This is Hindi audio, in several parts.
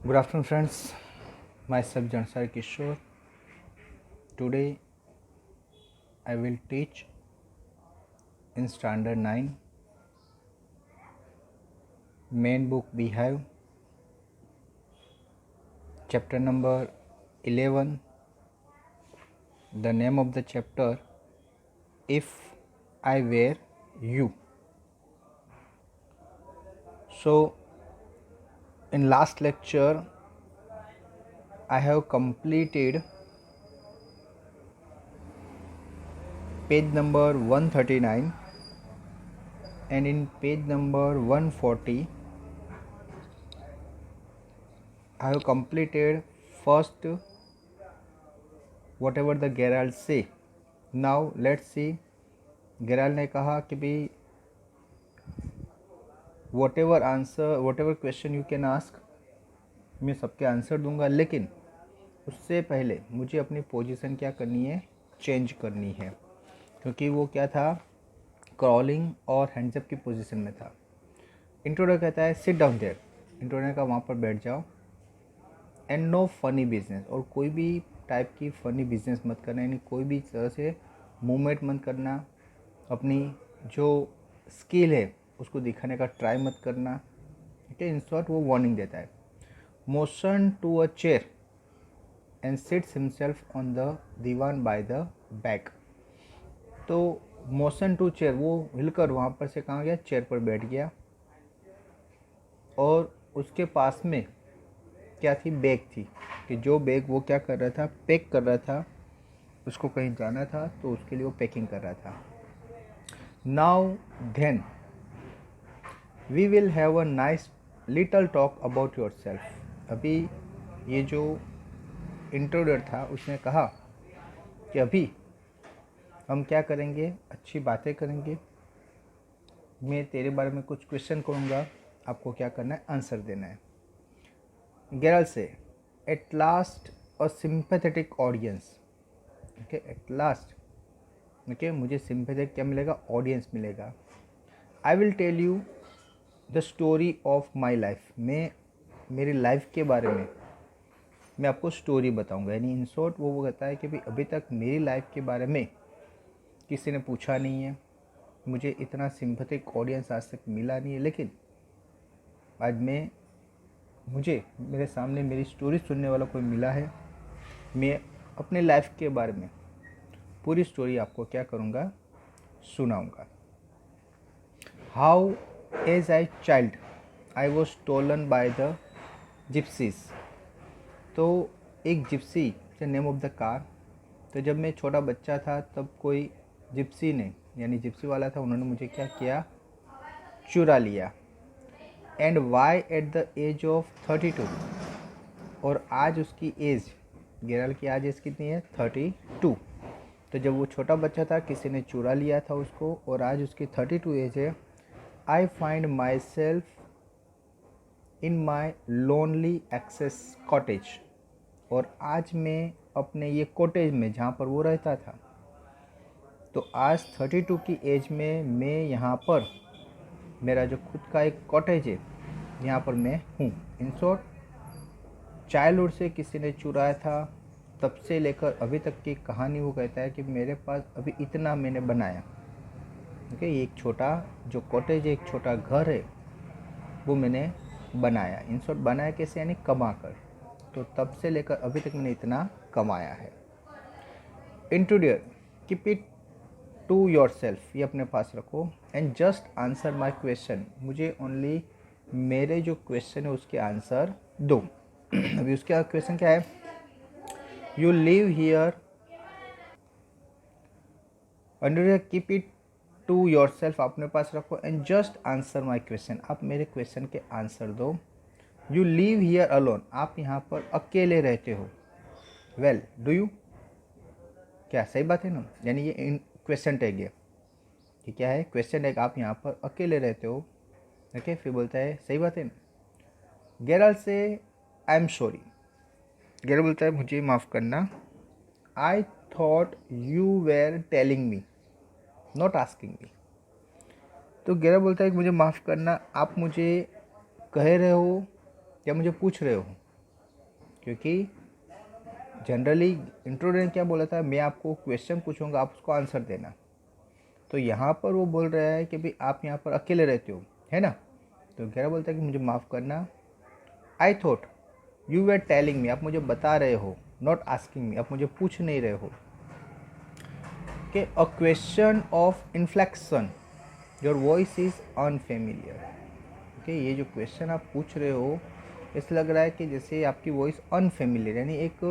Good afternoon, friends. Myself Jansar Kishore. Today I will teach in Standard 9 main book Beehive, chapter number 11. The name of the chapter, If I Were You. So in last lecture I have completed page number 139, and in page number 140 I have completed first whatever the Gerald say. Now let's see. Gerald ने कहा कि भाई whatever question you can ask, मैं सबके आंसर दूंगा, लेकिन उससे पहले मुझे अपनी पोजीशन क्या करनी है, चेंज करनी है, क्योंकि वो क्या था, क्रॉलिंग और हैंड्स अप की पोजीशन में था। इंट्रोडर कहता है सिट डाउन देयर, इंट्रोडर का वहाँ पर बैठ जाओ, एंड नो फनी बिजनेस, और कोई भी टाइप की फ़नी बिजनेस मत करना, यानी कोई भी तरह से मूवमेंट मत करना, अपनी जो स्किल है उसको दिखाने का ट्राई मत करना। ठीक है, इन शॉर्ट वो वार्निंग देता है। Motion to a chair and sits himself on the divan by the back. तो मोशन टू चेयर, वो हिलकर वहाँ पर से कहाँ गया, चेयर पर बैठ गया, और उसके पास में क्या थी, बैग थी, कि जो बैग वो क्या कर रहा था, पैक कर रहा था, उसको कहीं जाना था तो उसके लिए वो पैकिंग कर रहा था। Now then we will have a nice little talk about yourself. अभी ये जो इंट्रोडर था उसने कहा कि अभी हम क्या करेंगे, अच्छी बातें करेंगे, मैं तेरे बारे में कुछ क्वेश्चन करूँगा, आपको क्या करना है, आंसर देना है। गेरल से at last a sympathetic audience. Okay, at last, okay, मुझे सिंपैथेटिक क्या मिलेगा, ऑडियंस मिलेगा। I will tell you the story of my life, मैं मेरी लाइफ के बारे में मैं आपको स्टोरी बताऊंगा। यानी इन शॉर्ट वो कहता है कि भाई अभी तक मेरी लाइफ के बारे में किसी ने पूछा नहीं है, मुझे इतना सिंपैथेटिक ऑडियंस आज तक मिला नहीं है, लेकिन आज मुझे मेरे सामने मेरी स्टोरी सुनने वाला कोई मिला है। मैं अपने लाइफ के बारे में पूरी स्टोरी आपको क्या करूँगा, सुनाऊँगा। How as I child I was stolen by the gypsies. तो एक gypsy the name of the car. तो जब मैं छोटा बच्चा था तब कोई जिप्सी ने, यानी जिप्सी वाला था, उन्होंने मुझे क्या किया, चुरा लिया। And why at the age of 32, और आज उसकी एज, गेरल की आज एज कितनी है, 32। तो जब वो छोटा बच्चा था किसी ने चुरा लिया था उसको, और आज उसकी 32 एज है। I find myself in my lonely Essex cottage, और आज मैं अपने ये कॉटेज में जहाँ पर वो रहता था, तो आज 32 की एज में मैं यहाँ पर, मेरा जो खुद का एक कॉटेज है, यहाँ पर मैं हूँ। इन शॉर्ट, चाइल्डहुड से किसी ने चुराया था, तब से लेकर अभी तक की कहानी वो कहता है कि मेरे पास अभी इतना मैंने बनाया। ओके, एक छोटा जो कॉटेज है, एक छोटा घर है, वो मैंने बनाया। इन शॉर्ट, बनाया कैसे, यानी कमा कर। तो तब से लेकर अभी तक मैंने इतना कमाया है। Intruder, keep it to yourself, ये अपने पास रखो, and just answer my question, मुझे ओनली मेरे जो क्वेश्चन है उसके आंसर दो। अभी उसका क्वेश्चन क्या है, you live here, under keep it to yourself, अपने पास रखो, and just answer my question, आप मेरे क्वेश्चन के आंसर दो। यू लिव हियर अलोन, आप यहाँ पर अकेले रहते हो। वेल डू यू, क्या सही बात है ना, यानी ये क्वेश्चन टैग है, ये क्या है, क्वेश्चन टैग, आप यहाँ पर अकेले रहते हो। ओके, फिर बोलता है सही बात है ना। गेरल से आई एम सॉरी, गेरल बोलता है मुझे माफ़ करना। I thought you were telling me not asking me. तो गेरल बोलता है कि मुझे माफ़ करना, आप मुझे कह रहे हो या मुझे पूछ रहे हो। क्योंकि जनरली इंट्रोडक्शन क्या बोला था, मैं आपको क्वेश्चन पूछूंगा, आप उसको आंसर देना। तो यहाँ पर वो बोल रहा है कि भाई आप यहाँ पर अकेले रहते हो, है ना। तो गैरा बोलता है कि मुझे माफ़ करना, I thought you were telling me, आप मुझे बता रहे हो, नॉट आस्किंग मी, आप मुझे पूछ नहीं रहे हो कि a question of inflection your voice is unfamiliar. Okay, ये जो क्वेश्चन आप पूछ रहे हो ऐसा लग रहा है कि जैसे आपकी वॉइस अनफेमिलियर, यानी एक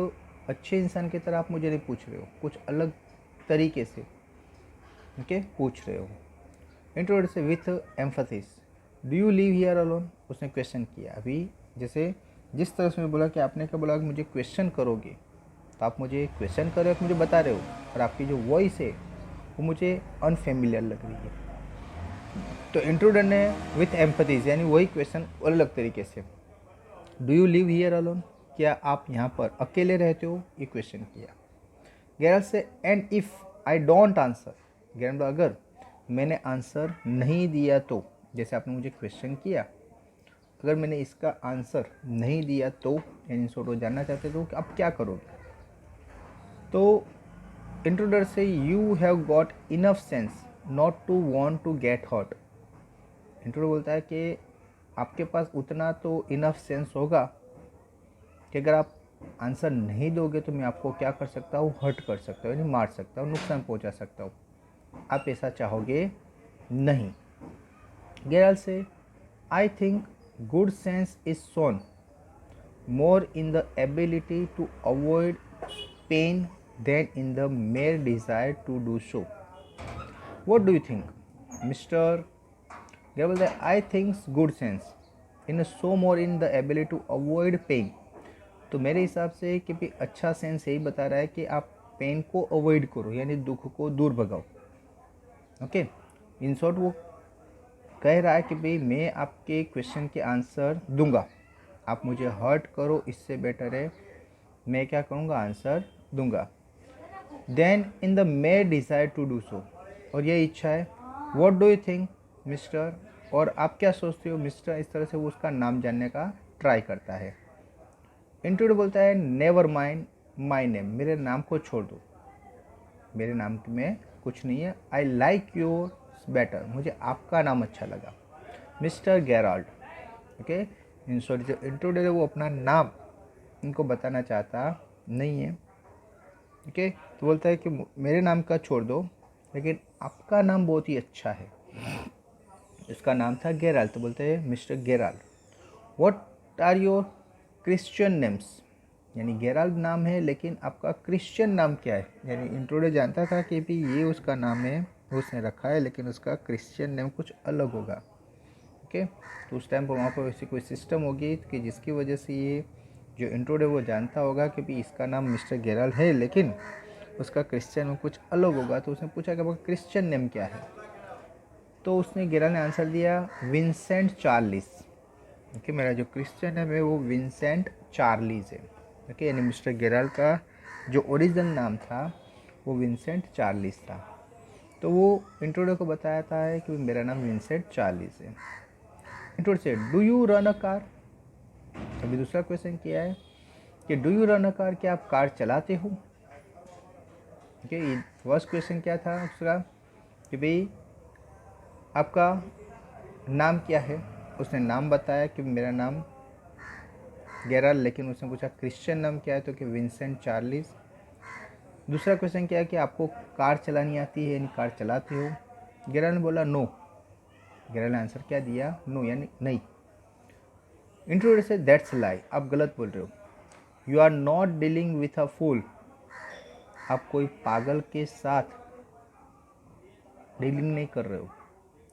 अच्छे इंसान की तरह आप मुझे नहीं पूछ रहे हो, कुछ अलग तरीके से ओके पूछ रहे हो। इंट्रोड्यूस से with emphasis, do you live here alone, उसने क्वेश्चन किया। अभी जैसे जिस तरह से मैं बोला कि आपने क्या बोला कि मुझे क्वेश्चन करोगे, तो आप मुझे क्वेश्चन कर रहे हो, मुझे बता रहे हो, और आपकी जो वॉइस है वो मुझे अनफेमिलियर लग रही है। तो इंट्रोडर ने विथ एम्पथीज यानी वही क्वेश्चन अलग तरीके से, do you live here alone, क्या आप यहाँ पर अकेले रहते हो, ये क्वेश्चन किया। गैरल से and if I don't answer, गैरल अगर मैंने आंसर नहीं दिया तो, जैसे आपने मुझे क्वेश्चन किया, अगर मैंने इसका आंसर नहीं दिया तो, यानी सोटो जानना चाहते तो कि आप क्या करोगे। तो इंट्रोडर से you have got enough sense not to want to get hurt, intruder बोलता है कि आपके पास उतना तो इनफ सेंस होगा कि अगर आप आंसर नहीं दोगे तो मैं आपको क्या कर सकता हूँ, हर्ट कर सकता हूँ, यानी मार सकता हूँ, नुकसान पहुँचा सकता हूँ। आप ऐसा चाहोगे नहीं। गेरल से I think good sense is shown more in the ability to avoid pain than in the mere desire to do so. What do you think mister गेरल बोलते हैं I thinks good sense in so more in the ability to avoid pain. तो मेरे हिसाब से कि भी अच्छा सेंस यही बता रहा है कि आप पेन को अवॉइड करो, यानी दुख को दूर भगाओ। ओके, इन शॉर्ट वो कह रहा है कि भाई मैं आपके क्वेश्चन के आंसर दूंगा, आप मुझे हर्ट करो, इससे बेटर है मैं क्या करूँगा, आंसर दूंगा। Then in the may desire to do so, और ये इच्छा है। What do you think mister, और आप क्या सोचते हो मिस्टर, इस तरह से वो उसका नाम जानने का ट्राई करता है। इंट्रोड्यूस बोलता है नेवर माइंड माई नेम, मेरे नाम को छोड़ दो, मेरे नाम में कुछ नहीं है। आई लाइक योर बेटर, मुझे आपका नाम अच्छा लगा, mister Gerald. Okay, in short जो इंट्रोड्यूस है वो अपना नाम इनको बताना चाहता नहीं है। ओके, तो बोलता है कि मेरे नाम का छोड़ दो, लेकिन आपका नाम बहुत ही अच्छा है। इसका नाम था गेराल्ड, तो बोलते हैं mister Gerald. What are your Christian names, यानी गेराल्ड नाम है लेकिन आपका क्रिश्चियन नाम क्या है, यानी इंट्रोडक्टर जानता था कि भी ये उसका नाम है, उसने रखा है, लेकिन उसका क्रिश्चियन नेम कुछ अलग होगा। ओके, तो उस टाइम पर वहाँ पर वैसी कोई सिस्टम होगी कि जिसकी वजह से ये जो इंट्रोडक्टर वो जानता होगा कि भी इसका नाम मिस्टर गेराल्ड है, लेकिन उसका क्रिश्चियन में कुछ अलग होगा। तो उसने पूछा कि आपका क्रिश्चियन नेम क्या है, तो उसने गेराल्ड ने आंसर दिया विंसेंट चार्लिस। ओके, मेरा जो क्रिश्चियन नेम है वो विंसेंट चार्लिस है। ओके, यानी मिस्टर गेराल्ड का जो ओरिजिनल नाम था वो विंसेंट चार्लिस था। तो वो इंट्रोडक्टर को बताया था कि मेरा नाम विंसेंट चार्लिस है। इंट्रोडक्टर से do you run a car, अभी दूसरा क्वेश्चन किया है कि do you run a car, क्या आप कार चलाते हो। ओके, फर्स्ट क्वेश्चन क्या था उसका कि भाई आपका नाम क्या है, उसने नाम बताया कि मेरा नाम गेराल्ड, लेकिन उसने पूछा क्रिश्चियन नाम क्या है, तो कि विंसेंट चार्लिस। दूसरा क्वेश्चन क्या है कि आपको कार चलानी आती है, यानी कार चलाते हो। गेराल्ड ने बोला नो, गेराल्ड ने आंसर क्या दिया, नो यानी नहीं। इंट्रोड्यूसर से दैट्स लाई, आप गलत बोल रहे हो। You are not dealing with a fool, आप कोई पागल के साथ डीलिंग नहीं कर रहे हो।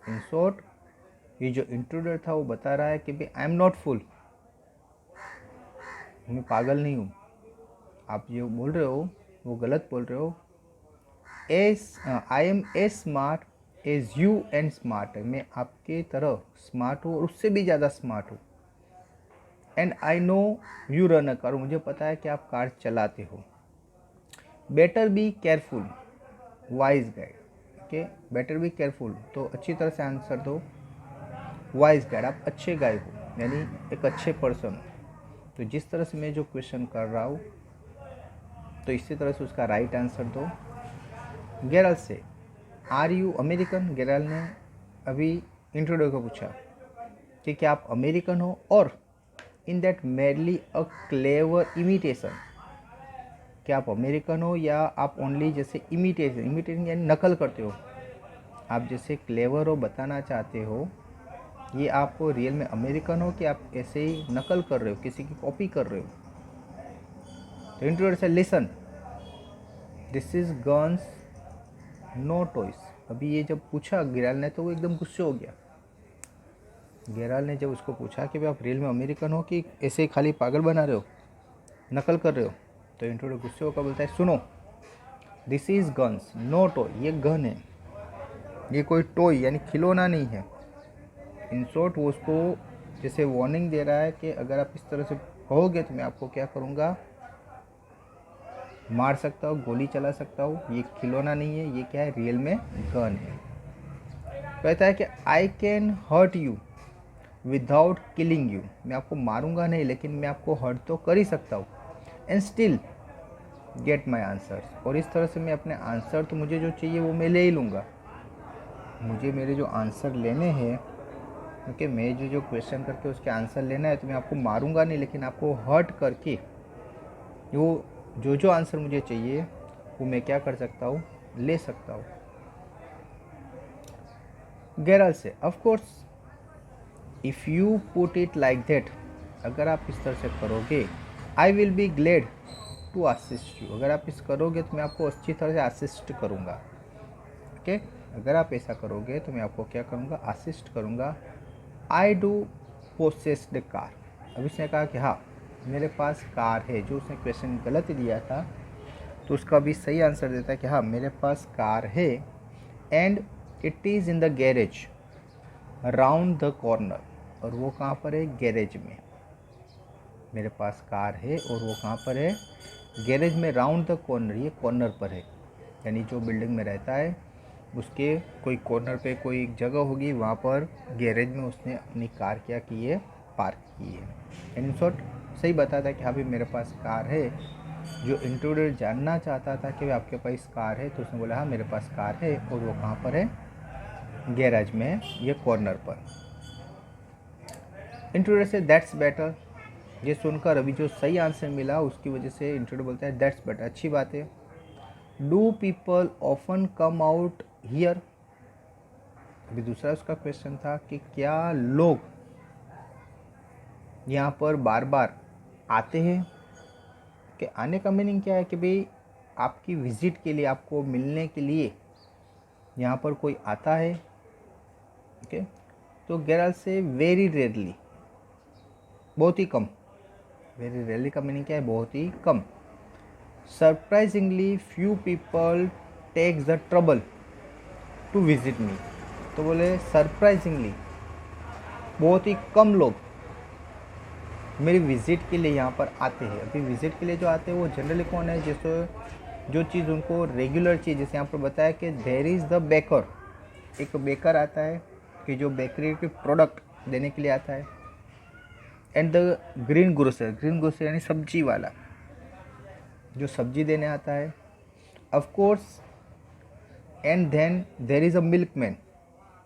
इन शॉर्ट ये जो इंट्रोड्यूसर था वो बता रहा है कि भाई आई एम नॉट फुल, मैं पागल नहीं हूँ, आप जो बोल रहे हो वो गलत बोल रहे हो। I am as smart as you and smart है, मैं आपके तरह स्मार्ट हूँ और उससे भी ज़्यादा स्मार्ट हूँ। And I know you run a car, मुझे पता है कि आप कार चलाते हो। Better be careful wise guide, okay, better be careful, तो अच्छी तरह से आंसर दो। वाइज गाइड, आप अच्छे गाइड हो, यानी एक अच्छे पर्सन हो। तो जिस तरह से मैं जो क्वेश्चन कर रहा हूँ तो इसी तरह से उसका राइट आंसर दो। गेरल से आर यू अमेरिकन, गेरल ने अभी इंट्रोड्यूस को पूछा कि क्या आप अमेरिकन हो, और in that merely a clever imitation, क्या आप अमेरिकन हो या आप ओनली जैसे इमिटेशन यानी नकल करते हो, आप जैसे क्लेवर हो बताना चाहते हो, ये आप रियल में अमेरिकन हो कि आप ऐसे ही नकल कर रहे हो, किसी की कॉपी कर रहे हो। तो इंट्रोड्यूस से listen, this is guns no toys. अभी ये जब पूछा गिराल ने तो वो एकदम गुस्से हो गया। गिराल ने जब उसको पूछा कि भाई आप रियल में अमेरिकन हो कि ऐसे ही खाली पागल बना रहे हो, नकल कर रहे हो, तो इंट्रोड्यूस गुस्से होकर बोलता है सुनो, this is guns no toy, ये गन है, ये कोई टॉय यानी खिलौना नहीं है। इन शॉर्ट वो उसको जैसे वार्निंग दे रहा है कि अगर आप इस तरह से कहोगे तो मैं आपको क्या करूँगा, मार सकता हूँ, गोली चला सकता हूँ, ये खिलौना नहीं है, ये क्या है, रियल में गन है। कहता है कि I can hurt you without killing you, मैं आपको मारूंगा नहीं लेकिन मैं आपको हर्ट तो कर ही सकता हूँ, and still get my answer, और इस तरह से मैं अपने आंसर तो मुझे जो चाहिए वो मैं ले ही लूँगा। मुझे मेरे जो आंसर लेने हैं, क्योंकि मैं जो क्वेश्चन करके उसके आंसर लेना है, तो मैं आपको मारूंगा नहीं लेकिन आपको हर्ट करके वो जो आंसर मुझे चाहिए वो मैं क्या कर सकता हूँ, ले सकता हूँ। गेरल से of course if you put it like that, अगर आप इस तरह से करोगे, I will be glad to assist you, अगर आप इस करोगे तो मैं आपको अच्छी तरह से असिस्ट करूँगा। ओके, अगर आप ऐसा करोगे तो मैं आपको क्या करूँगा, असिस्ट करूँगा। I do possess the car, अब इसने कहा कि हाँ मेरे पास कार है, जो उसने क्वेश्चन गलत दिया था तो उसका भी सही आंसर देता है कि हाँ मेरे पास कार है, and it is in the garage round the corner, और वो कहाँ पर है, गैरेज में। मेरे पास कार है और वो कहाँ पर है, गैरेज में, राउंड द कॉर्नर, ये कॉर्नर पर है, यानी जो बिल्डिंग में रहता है उसके कोई कॉर्नर पे कोई एक जगह होगी, वहाँ पर गैरेज में उसने अपनी कार क्या की है, पार्क की है। इन शॉर्ट सही बताता है कि हाँ भाई मेरे पास कार है। जो इंट्रोड्यूसर जानना चाहता था कि आपके पास कार है, तो उसने बोला हाँ मेरे पास कार है, और वो कहाँ पर है, गैरेज में, ये कॉर्नर पर। इंट्रोड्यूसर से दैट्स बेटर, ये सुनकर अभी जो सही आंसर मिला उसकी वजह से इंट्रोड्यूसर बोलता है दैट्स बेटर, अच्छी बात है। Do people often come out here, अभी दूसरा उसका क्वेश्चन था कि क्या लोग यहाँ पर बार बार आते हैं, कि आने का मीनिंग क्या है कि भाई आपकी विजिट के लिए, आपको मिलने के लिए यहाँ पर कोई आता है। ओके, तो गेरल से वेरी रेयरली, बहुत ही कम, वेरी रेयरली का मीनिंग क्या है, बहुत ही कम। Surprisingly few people takes the trouble to visit me, तो बोले सरप्राइजिंगली बहुत ही कम लोग मेरी विज़िट के लिए यहाँ पर आते हैं। अभी विज़िट के लिए जो आते हैं वो जनरली कौन है, जैसे जो चीज़ उनको रेगुलर चीज़, जैसे यहाँ पर बताया कि देयर इज़ द बेकर, एक बेकर आता है कि जो बेकरी के प्रोडक्ट देने के लिए आता है, एंड द ग्रीन ग्रोसर यानी सब्जी वाला, जो सब्जी देने आता है, of course, and then there is a milkman,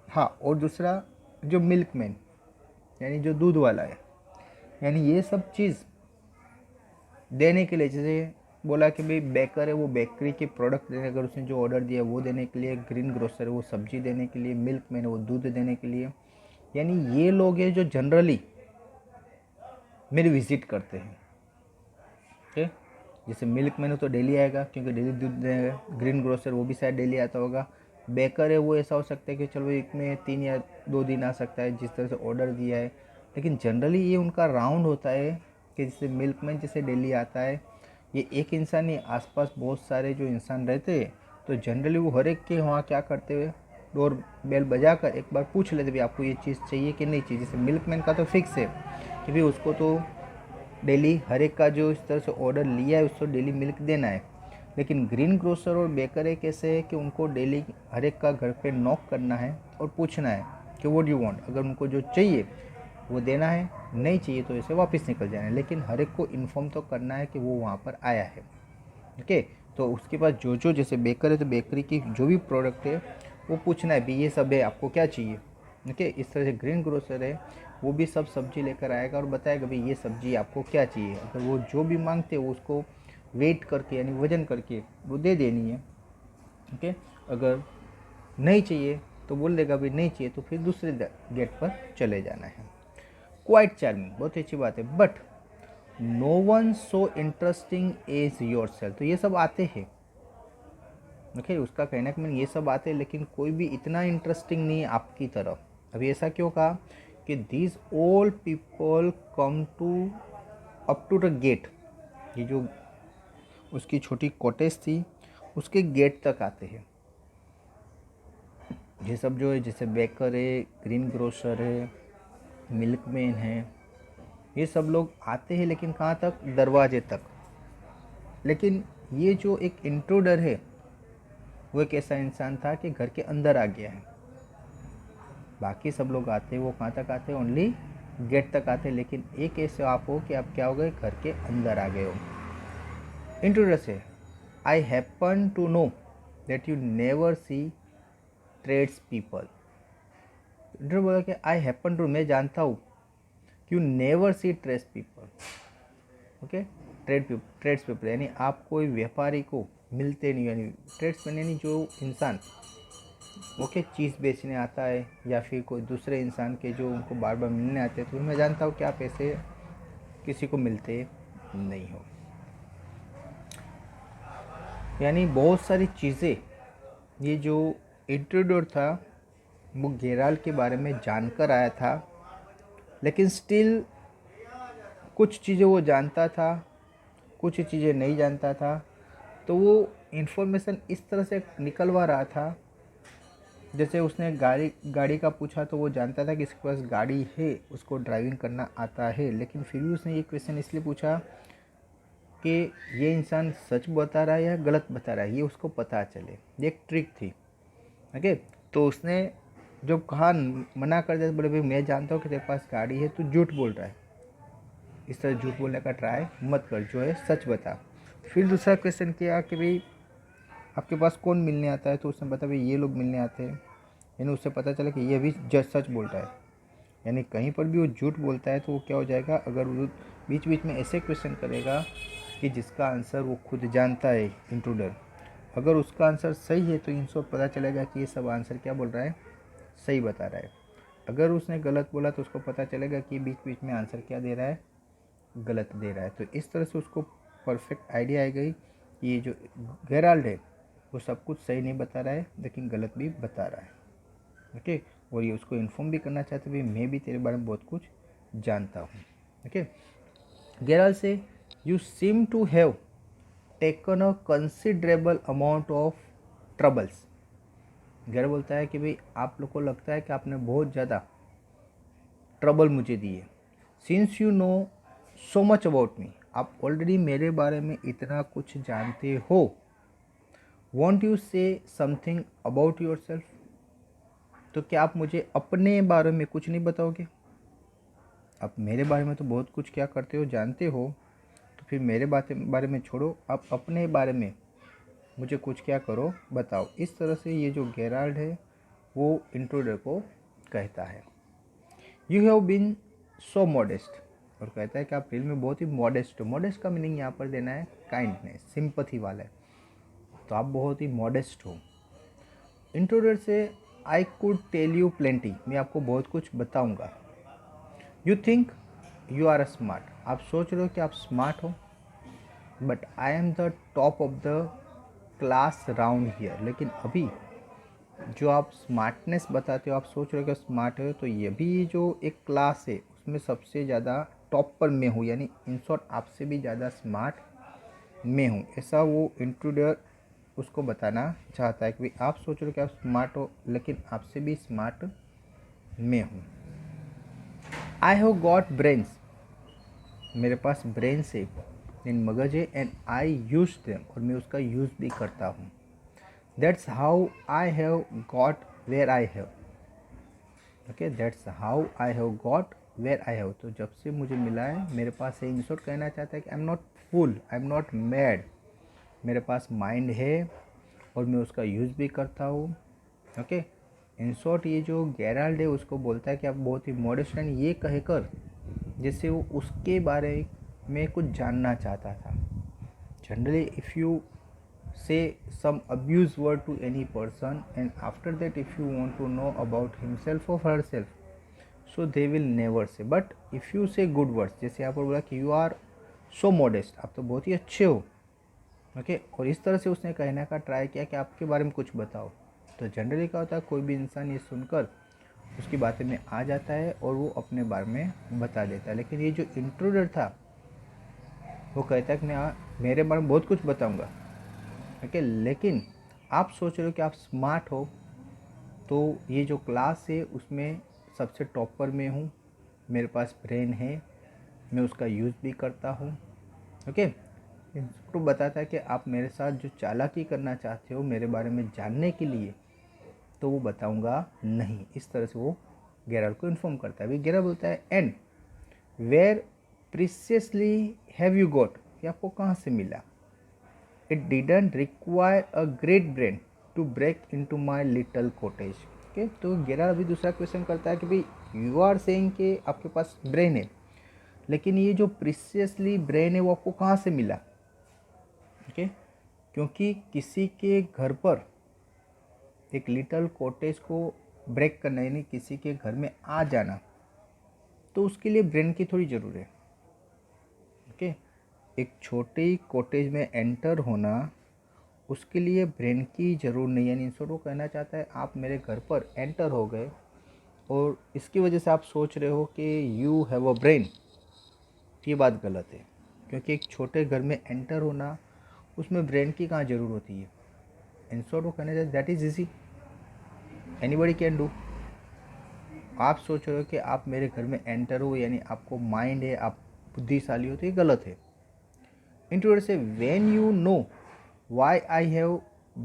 हाँ, और दूसरा जो मिल्कमैन यानी जो दूध वाला है, यानी ये सब चीज़ देने के लिए, जैसे बोला कि भाई बेकर है वो बेकरी के प्रोडक्ट देने, अगर उसने जो ऑर्डर दिया वो देने के लिए, ग्रीन ग्रोसर है वो सब्जी देने के लिए, मिल्कमैन है वो दूध देने के लिए, यानी ये लोग हैं जो जनरली मेरी विज़िट करते हैं। ओके, जैसे मिल्कमैन हो तो डेली आएगा क्योंकि डेली दूध देगा, ग्रीन ग्रोसर वो भी शायद डेली आता होगा, बेकर है वो ऐसा हो सकता है कि चलो एक में 3 या 2 दिन आ सकता है जिस तरह से ऑर्डर दिया है, लेकिन जनरली ये उनका राउंड होता है कि जैसे मिल्कमैन जैसे डेली आता है, ये एक इंसान नहीं, आसपास बहुत सारे जो इंसान रहते हैं, तो जनरली वो हर एक के वहाँ क्या करते हुए डोर बेल बजा कर एक बार पूछ लेते भाई आपको ये चीज़ चाहिए कि नहीं चाहिए। जैसे मिल्कमैन का तो फिक्स है कि भाई उसको तो डेली हर एक का जो इस तरह से ऑर्डर लिया है उसको डेली मिल्क देना है, लेकिन ग्रीन ग्रोसर और बेकर एक ऐसे है कि उनको डेली हर एक का घर पे नॉक करना है और पूछना है कि व्हाट यू वांट, अगर उनको जो चाहिए वो देना है, नहीं चाहिए तो इसे वापस निकल जाना है, लेकिन हर एक को इन्फॉर्म तो करना है कि वो वहाँ पर आया है। ओके, तो उसके पास जो जैसे बेकर है तो बेकरी की जो भी प्रोडक्ट है वो पूछना है भी ये सब है, आपको क्या चाहिए। ओके, इस तरह से ग्रीन ग्रोसर है वो भी सब सब्जी लेकर आएगा और बताएगा भाई ये सब्जी आपको क्या चाहिए। अगर वो जो भी मांगते वो उसको वेट करके यानी वजन करके वो दे देनी है। ओके, अगर नहीं चाहिए तो बोल देगा भाई नहीं चाहिए, तो फिर दूसरे गेट पर चले जाना है। क्वाइट चार्मिंग, बहुत अच्छी बात है। But no one so interesting as yourself, तो ये सब आते हैं। ओके, उसका कहना कि मैंने ये सब आते हैं लेकिन कोई भी इतना इंटरेस्टिंग नहीं है आपकी तरह। अभी ऐसा क्यों कहा कि these all people come to up to the gate, ये जो उसकी छोटी कॉटेज थी उसके गेट तक आते हैं। ये सब जो है जैसे बेकर है, ग्रीन ग्रोसर है, मिल्कमैन है, ये सब लोग आते हैं लेकिन कहाँ तक, दरवाजे तक। लेकिन ये जो एक इंट्रूडर है वो एक ऐसा इंसान था कि घर के अंदर आ गया है। बाकी सब लोग आते हैं वो कहाँ तक आते हैं, ओनली गेट तक आते हैं, लेकिन एक ऐसे आप हो कि आप क्या हो गए, घर के अंदर आ गए हो। इंट्रूडर से I happen to know that you never see tradespeople. Intruder बोला कि आई हैपन टू, मैं जानता हूँ कि you never see tradespeople. Okay, tradespeople यानी आप कोई व्यापारी को मिलते नहीं, यानी ट्रेड्समैन यानी जो इंसान ओके चीज़ बेचने आता है या फिर कोई दूसरे इंसान के जो उनको बार बार मिलने आते हैं, तो मैं जानता हूँ कि आप ऐसे किसी को मिलते नहीं हो। यानी बहुत सारी चीज़ें, ये जो इंट्रोड्यूर था वो गेराल्ड के बारे में जानकर आया था, लेकिन स्टिल कुछ चीज़ें वो जानता था, कुछ चीज़ें नहीं जानता था। तो वो इन्फॉर्मेशन इस तरह से निकलवा रहा था, जैसे उसने गाड़ी का पूछा तो वो जानता था कि इसके पास गाड़ी है, उसको ड्राइविंग करना आता है, लेकिन फिर भी उसने ये क्वेश्चन इसलिए पूछा कि ये इंसान सच बता रहा है या गलत बता रहा है, ये उसको पता चले। ये एक ट्रिक थी। ओके, तो उसने जब कहा, मना कर दिया, बोले भाई मैं जानता हूँ कि तेरे पास गाड़ी है, तू झूठ बोल रहा है, इस तरह झूठ बोलने का ट्राई मत कर, जो है सच बता। फिर दूसरा क्वेश्चन किया कि भाई आपके पास कौन मिलने आता है, तो उसने बताया भाई ये लोग मिलने आते हैं। यानी उससे पता चला कि ये भी जज सच बोल रहा है। यानी कहीं पर भी वो झूठ बोलता है तो वो क्या हो जाएगा, अगर वो बीच बीच में ऐसे क्वेश्चन करेगा कि जिसका आंसर वो खुद जानता है इंट्रूडर, अगर उसका आंसर सही है तो इनको पता चलेगा कि ये सब आंसर क्या बोल रहा है, सही बता रहा है। अगर उसने गलत बोला तो उसको पता चलेगा कि बीच बीच में आंसर क्या दे रहा है, गलत दे रहा है। तो इस तरह से उसको परफेक्ट आइडिया आ गई कि ये जो गेराल्ड है वो सब कुछ सही नहीं बता रहा है लेकिन गलत भी बता रहा है। ओके, और ये उसको इन्फॉर्म भी करना चाहते भाई मैं भी तेरे बारे में बहुत कुछ जानता हूँ। ओके, गेराल्ड से you seem to have taken a considerable amount of troubles. Gerald बोलता है कि भाई आप लोग को लगता है कि आपने बहुत ज़्यादा ट्रबल मुझे दी है। Since you know so much about me, आप ऑलरेडी मेरे बारे में इतना कुछ जानते हो, वॉन्ट यू से समथिंग अबाउट योर सेल्फ, तो क्या आप मुझे अपने बारे में कुछ नहीं बताओगे? आप मेरे बारे में तो बहुत कुछ क्या करते हो, जानते हो, तो फिर मेरे बारे में छोड़ो, आप अपने बारे में मुझे कुछ क्या करो, बताओ। इस तरह से ये जो गेराल्ड है वो इंट्रूडर को कहता है you have been so modest, और कहता है कि आप रियल में बहुत ही मॉडेस्ट हो। मॉडेस्ट का मीनिंग यहाँ पर देना है काइंडनेस, सिंपथी वाला है, तो आप बहुत ही मॉडेस्ट हो। इंट्रूडर से I could tell you plenty, मैं आपको बहुत कुछ बताऊंगा। You think you are smart, आप सोच रहे हो कि आप स्मार्ट हो, but I am the top of the class round here, लेकिन अभी जो आप स्मार्टनेस बताते हो, आप सोच रहे हो कि स्मार्ट हो, तो ये भी जो एक क्लास है उसमें सबसे ज़्यादा टॉप पर मैं हूँ, यानी इन शॉर्ट आपसे भी ज़्यादा स्मार्ट मैं हूँ, ऐसा वो इंट्रूडर उसको बताना चाहता है कि भाई आप सोच रहे हो कि आप स्मार्ट हो, लेकिन आपसे भी स्मार्ट मैं हूँ। आई हैव गॉट ब्रेन्स, मेरे पास ब्रेन्स है, इन मगज है, एंड आई यूज देम, और मैं उसका यूज़ भी करता हूँ। That's how I have got where I have. Okay, that's how I have got where I have, तो जब से मुझे मिला है मेरे पास है। इन शॉर्ट कहना चाहता है कि I am not full, I am not mad, मेरे पास माइंड है और मैं उसका यूज़ भी करता हूँ। ओके, इन शॉर्ट ये जो गेराल्ड है उसको बोलता है कि आप बहुत ही मॉडेस्ट हैं, ये कहकर जैसे वो उसके बारे में कुछ जानना चाहता था। Generally if you say some abuse word to any person and after that if you want to know about himself or herself so they will never say, but if you say good words, जैसे यहाँ पर बोला कि you are so modest, आप तो बहुत ही अच्छे हो। ओके, और इस तरह से उसने कहने का ट्राई किया कि आपके बारे में कुछ बताओ। तो जनरली क्या होता है, कोई भी इंसान ये सुनकर उसकी बातें में आ जाता है और वो अपने बारे में बता देता है। लेकिन ये जो इंट्रूडर था वो कहता है कि मैं मेरे बारे में बहुत कुछ बताऊंगा। ओके, लेकिन आप सोच रहे हो कि आप स्मार्ट हो, तो ये जो क्लास है उसमें सबसे टॉपर में हूँ, मेरे पास ब्रेन है, मैं उसका यूज़ भी करता हूँ। ओके, तो बताता है कि आप मेरे साथ जो चालाकी करना चाहते हो मेरे बारे में जानने के लिए, तो वो बताऊंगा नहीं। इस तरह से वो गेराल्ड को इन्फॉर्म करता है। अभी गेराल्ड बोलता है and where precisely have you got, ये आपको कहाँ से मिला। It didn't require a great brain to break into my little cottage. Okay, तो गेरा अभी दूसरा क्वेश्चन करता है कि भाई यू आर सेइंग कि आपके पास ब्रेन है, लेकिन ये जो प्रीसियसली ब्रेन है वो आपको कहाँ से मिला। ओके, क्योंकि किसी के घर पर एक लिटल कॉटेज को ब्रेक करना, यानी किसी के घर में आ जाना, तो उसके लिए ब्रेन की थोड़ी ज़रूरत है। ओके, एक छोटी कॉटेज में एंटर होना उसके लिए ब्रेन की ज़रूर नहीं है। यानी इंसोट वो कहना चाहता है आप मेरे घर पर एंटर हो गए और इसकी वजह से आप सोच रहे हो कि यू हैव अ ब्रेन, ये बात गलत है। क्योंकि एक छोटे घर में एंटर होना उसमें ब्रेन की कहाँ ज़रूरत होती है। इंसोट वो कहना चाहता है that is easy, anybody can do. आप सोच रहे हो कि आप मेरे घर में एंटर हो यानी आपको माइंड है, आप बुद्धिशाली हो, तो ये गलत है। इंट्रोडर से when you know why I have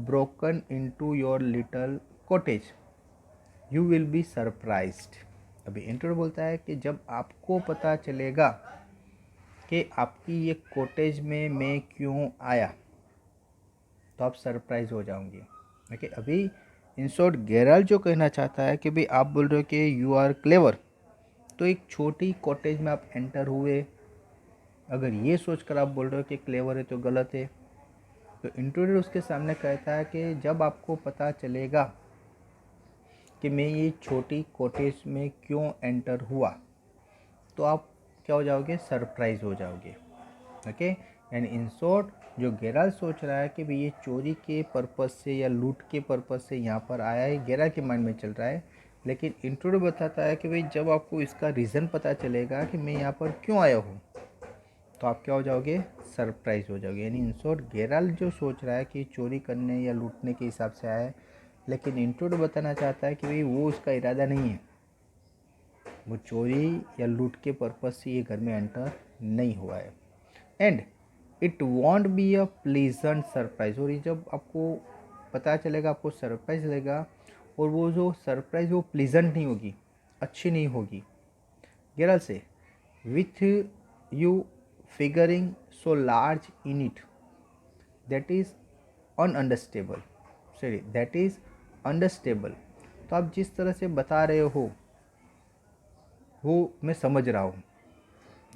broken into your little cottage you will be surprised। अभी इंट्रोडर बोलता है कि जब आपको पता चलेगा कि आपकी ये कॉटेज में मैं क्यों आया, तो आप सरप्राइज हो जाओगे। ओके, अभी इन शॉर्ट गेराल्ड जो कहना चाहता है कि भाई आप बोल रहे हो कि यू आर क्लेवर, तो एक छोटी कॉटेज में आप एंटर हुए, अगर ये सोचकर आप बोल रहे हो कि क्लेवर है तो गलत है। तो इंट्रोडर उसके सामने कहता है कि जब आपको पता चलेगा कि मैं ये छोटी कॉटेज में क्यों एंटर हुआ, तो आप क्या हो जाओगे, सरप्राइज हो जाओगे। ओके, एंड इन शॉर्ट जो गेराल्ड सोच रहा है कि भाई ये चोरी के पर्पज़ से या लूट के पर्पज़ से यहाँ पर आया है, गेराल्ड के माइंड में चल रहा है। लेकिन इंट्रोडर बताता है कि भाई जब आपको इसका रीज़न पता चलेगा कि मैं यहाँ पर क्यों आया हूँ, तो आप क्या हो जाओगे, सरप्राइज हो जाओगे। यानी इन शॉर्ट गेराल्ड जो सोच रहा है कि चोरी करने या लूटने के हिसाब से आया है, लेकिन इंट्रोडर बताना चाहता है कि भाई वो उसका इरादा नहीं है, वो चोरी या लूट के पर्पज़ से ये घर में एंटर नहीं हुआ है। And it won't be a pleasant surprise, और ये जब आपको पता चलेगा आपको सरप्राइज लगेगा, और वो जो सरप्राइज वो प्लीजेंट नहीं होगी, अच्छी नहीं होगी। गेराल्ड से with you figuring so large in it that is ununderstandable, sorry that is understandable। तो आप जिस तरह से बता रहे हो वो मैं समझ रहा हूँ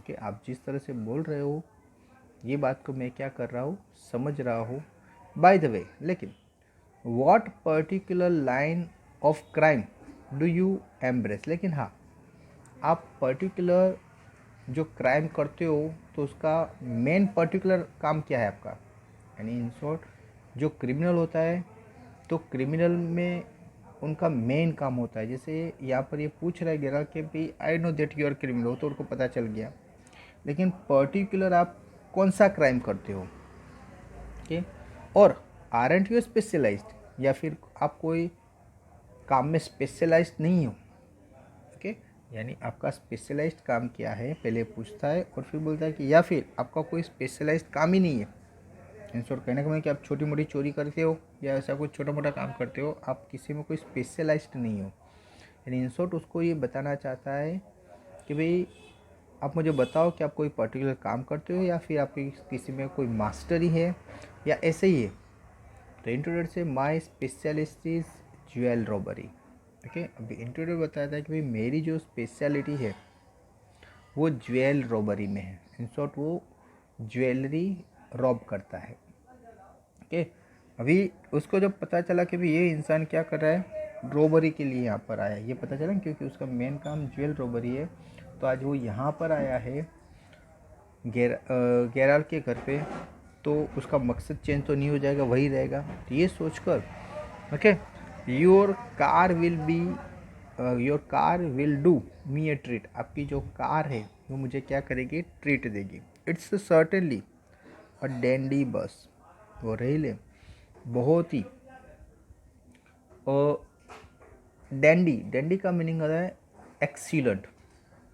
कि आप जिस तरह से बोल रहे हो ये बात को मैं क्या कर रहा हूँ, समझ रहा हूँ। बाय द वे, लेकिन what particular line of crime do you embrace, लेकिन हाँ आप पर्टिकुलर जो क्राइम करते हो तो उसका मेन पर्टिकुलर काम क्या है आपका। यानी इन शॉर्ट जो क्रिमिनल होता है तो क्रिमिनल में उनका मेन काम होता है। जैसे यहाँ पर ये पूछ रहा है गेराल्ड के भाई I know that you are criminal, हो तो उनको पता चल गया, लेकिन पर्टिकुलर आप कौन सा क्राइम करते हो। ओके, और आरंट यू स्पेशलाइज्ड, या फिर आप कोई काम में स्पेशलाइज्ड नहीं हो। ओके, यानी आपका स्पेशलाइज्ड काम क्या है पहले पूछता है और फिर बोलता है कि या फिर आपका कोई स्पेशलाइज्ड काम ही नहीं है। इन शॉर्ट कहने का मतलब कि आप छोटी मोटी चोरी करते हो या ऐसा कुछ छोटा मोटा काम करते हो, आप किसी में कोई स्पेशलाइज्ड नहीं हो। यानी इन शॉर्ट उसको ये बताना चाहता है कि भाई आप मुझे बताओ कि आप कोई पर्टिकुलर काम करते हो या फिर आपकी किसी में कोई मास्टरी है या ऐसे ही है। तो इंट्रोडर से my specialist is jewel robbery. Okay, अभी इंट्रोडर बताता है कि भाई मेरी जो स्पेशलिटी है वो ज्वेल रॉबरी में है। इन शॉर्ट वो ज्वेलरी रॉब करता है। ओके, अभी उसको जब पता चला कि भाई ये इंसान क्या कर रहा है, रॉबरी के लिए यहाँ पर आया है, ये पता चला क्योंकि उसका मेन काम ज्वेल रॉबरी है। तो आज वो यहाँ पर आया है गेराल के घर पे, तो उसका मकसद चेंज तो नहीं हो जाएगा, वही रहेगा। तो ये सोचकर okay, your car will do me A treat. आपकी जो कार है वो मुझे क्या करेगी, ट्रीट देगी। इट्स सर्टेनली अ डैंडी बस। वो रही बहुत ही डैंडी का मीनिंग होता है एक्सीलेंट।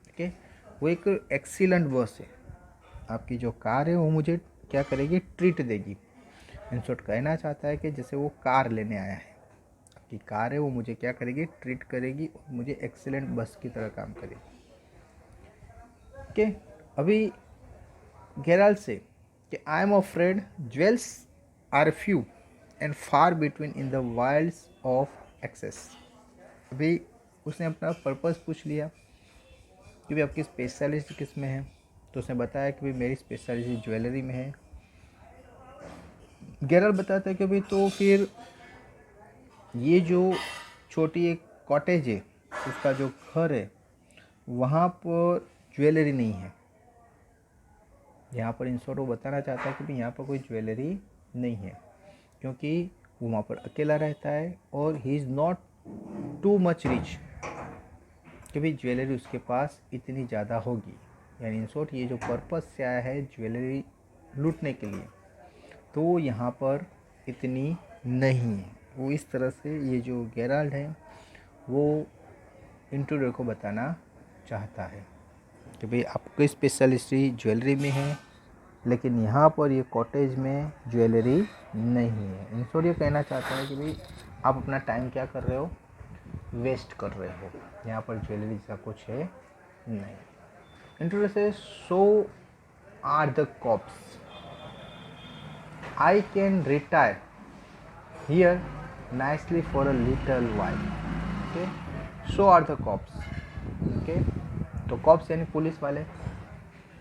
ओके, वो एक एक्सीलेंट बस है। आपकी जो कार है वो मुझे क्या करेगी, ट्रीट देगी। इन शॉर्ट कहना चाहता है कि जैसे वो कार लेने आया है, आपकी कार है वो मुझे क्या करेगी, ट्रीट करेगी और मुझे एक्सीलेंट बस की तरह काम करेगी। ओके, अभी गेराल्ड से कि I am afraid jewels are few and far between in the wilds of Essex. अभी उसने अपना पर्पस पूछ लिया कि भाई आपकी स्पेशलिस्ट किस में है। तो उसने बताया कि भाई मेरी स्पेशलिस्ट ज्वेलरी में है। गेराल्ड बताता है कि भाई तो फिर ये जो छोटी एक कॉटेज है, उसका जो घर है, वहाँ पर ज्वेलरी नहीं है। यहाँ पर इन शॉर्ट वो बताना चाहता है कि भाई यहाँ पर कोई ज्वेलरी नहीं है, क्योंकि वो वहाँ पर अकेला रहता है और he is not too much rich कि भाई ज्वेलरी उसके पास इतनी ज़्यादा होगी। यानी इन शॉर्ट ये जो पर्पस से आया है ज्वेलरी लूटने के लिए, तो वो यहाँ पर इतनी नहीं है। वो इस तरह से ये जो गेराल्ड है वो इंट्रूडर को बताना चाहता है कि भाई आपकी स्पेशलिटी ज्वेलरी में है, लेकिन यहाँ पर ये कॉटेज में ज्वेलरी नहीं है। इन शॉर्ट ये कहना चाहता है कि भाई आप अपना टाइम क्या कर रहे हो, वेस्ट कर रहे हो, यहाँ पर ज्वेलरी का कुछ है नहीं। इंट्रोडर से so are the cops, I can retire here nicely for a little while. Okay, so are the cops. Okay, तो कॉप्स यानी पुलिस वाले।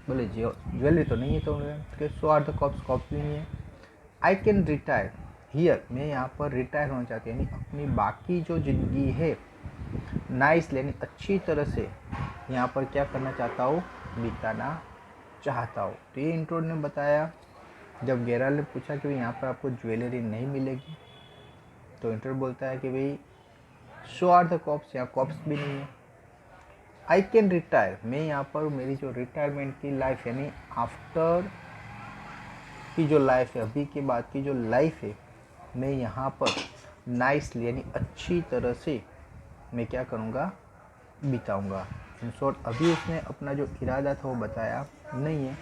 बोले ज्वेलरी तो नहीं है, तो so are the cops, cops भी नहीं है। आई कैन रिटायर हियर, मैं यहाँ पर रिटायर होना चाहती हूँ, यानी अपनी बाकी जो ज़िंदगी है नाइस यानी अच्छी तरह से यहाँ पर क्या करना चाहता हूँ, बिताना चाहता हूँ। तो ये इंट्रोड ने बताया। जब गेराल्ड ने पूछा कि भाई यहाँ पर आपको ज्वेलरी नहीं मिलेगी, तो इंट्रोड बोलता है कि भाई सो आर द कॉप्स, यहाँ कॉप्स भी नहीं है। आई कैन रिटायर, मैं यहाँ पर मेरी जो रिटायरमेंट की लाइफ यानी आफ्टर की जो लाइफ है, अभी के बाद की जो लाइफ है, मैं यहाँ पर नाइसली यानी अच्छी तरह से मैं क्या करूँगा, बिताऊँगा। इन शॉर्ट अभी उसने अपना जो इरादा था वो बताया नहीं है,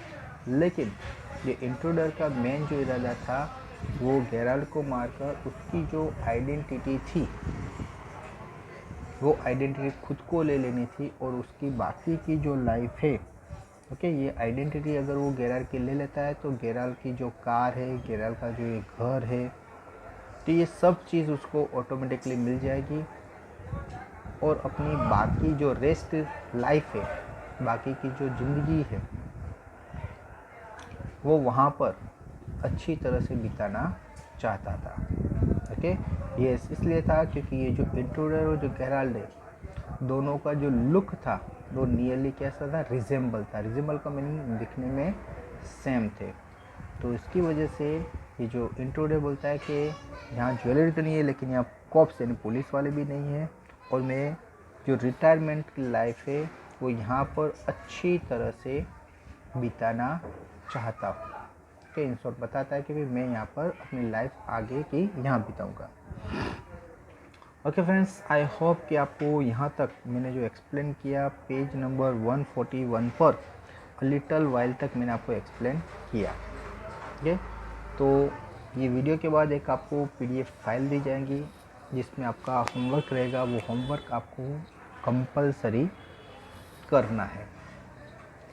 लेकिन ये इंट्रोडर का मेन जो इरादा था वो गेराल्ड को मारकर उसकी जो आइडेंटिटी थी वो आइडेंटिटी खुद को ले लेनी थी, और उसकी बाकी की जो लाइफ है ओके, ये आइडेंटिटी अगर वो गेराल्ड की ले लेता है तो गेराल्ड की जो कार है, गेराल्ड का जो ये घर है, तो ये सब चीज़ उसको ऑटोमेटिकली मिल जाएगी और अपनी बाकी जो रेस्ट लाइफ है, बाकी की जो ज़िंदगी है, वो वहाँ पर अच्छी तरह से बिताना चाहता था। ओके, ये इसलिए था क्योंकि ये जो इंट्रूडर और जो गेराल्ड है, दोनों का जो लुक था वो नियरली कैसा था, रिजेंबल था। रिजेंबल का मीनिंग दिखने में सेम थे। तो इसकी वजह से ये जो इंट्रूडर बोलता है कि यहाँ ज्वेलरी तो नहीं है, लेकिन यहाँ कॉप्स यानी पुलिस वाले भी नहीं है, और मैं जो रिटायरमेंट की लाइफ है वो यहाँ पर अच्छी तरह से बिताना चाहता हूँ। ओके, इन शॉर्ट बताता है कि भाई मैं यहाँ पर अपनी लाइफ आगे की यहाँ बिताऊँगा। ओके फ्रेंड्स, आई होप कि आपको यहाँ तक मैंने जो एक्सप्लेन किया पेज नंबर 141 पर लिटिल वाइल तक मैंने आपको एक्सप्लेन किया। ओके, तो ये वीडियो के बाद एक आपको PDF फाइल दी जाएगी जिसमें आपका होमवर्क रहेगा। वो होमवर्क आपको कंपलसरी करना है.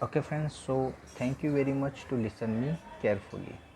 Okay friends, so thank you very much to listen me carefully.